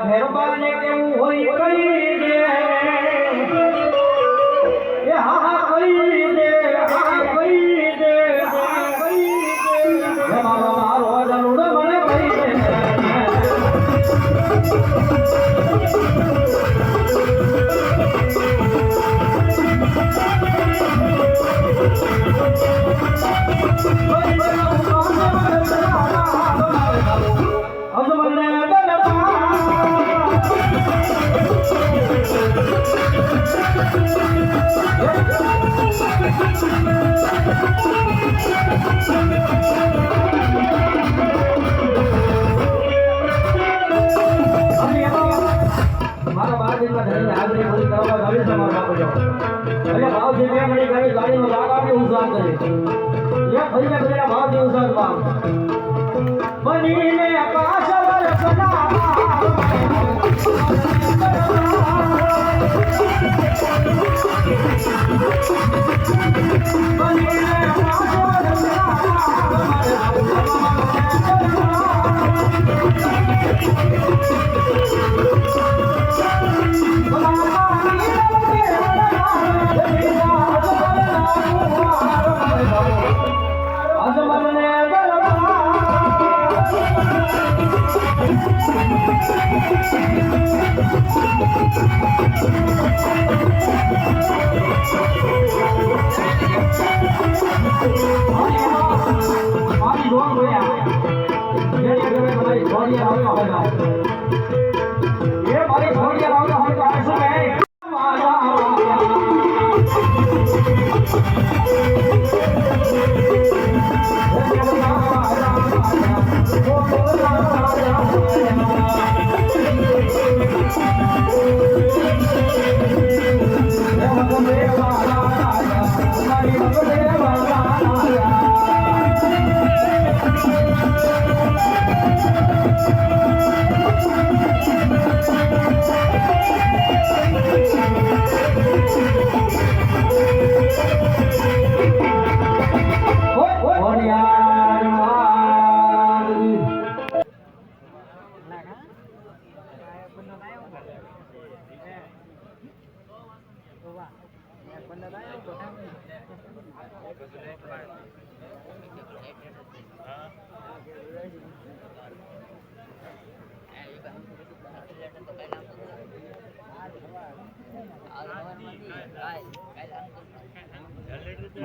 મહેરબાની કેવું હોય કરી દે એ હા કરી દે હા કરી દે મારો જનુડો મને કરી દે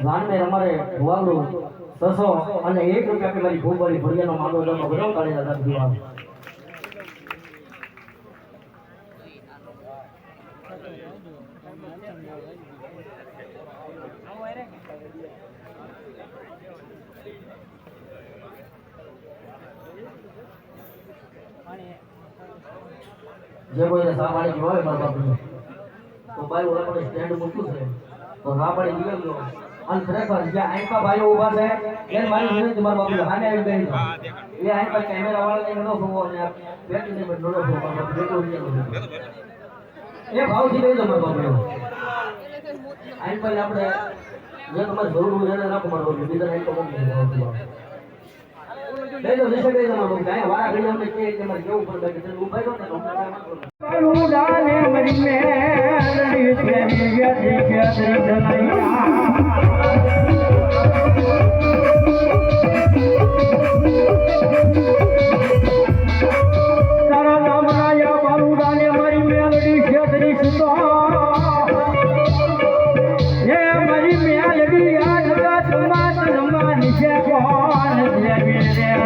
જાનને અમારે ભુવાગડું 600 અને 1 રૂપિયા કે મારી ભૂબળી ભડિયાનો માંગો તો બધો કાઢી દાદા દીવા જે કોઈને સામાળી હોય મારા બાપુ તો ભાઈ ઓલા પર સ્ટેન્ડ મૂક્યું છે તો સામાળી નીકળ ગયો અને ખરેખર જ્યાં આંખા ભાઈઓ ઊભા છે એ મારી વિનંતી મારા બાપુ સામે આવી ગઈ એ આંખા કેમેરા વાળાને નનો ફોવો અને બેટીને નનો ફોવો પણ બેટો એ ભાવથી કહી દો મારા બાપુ આંખા આપણે જે તમારે જરૂર હોય એને રાખો મારા બાપુ બીજા આંખો મૂકી દો લઈ લો દિશા કહી દો મારા બાપુ આંખા વાળા ઘડી અમને કે તમારે કેવું પણ બાકી તમે ઉભા રહો ને તો રૂડાને મરી મે લડી પ્રેમી ગયા તારા નામ રાયા બારુડાને મરી મે લડી છેતરી સુતો એ મરી મે લડી આજ રાત માત રમાની છે કોણ દેવી રે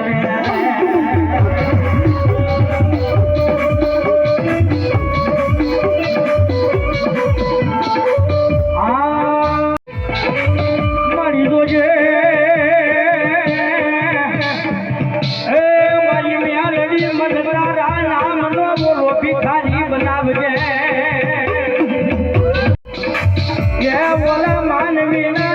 બનાવજે કે ઓલા માનવી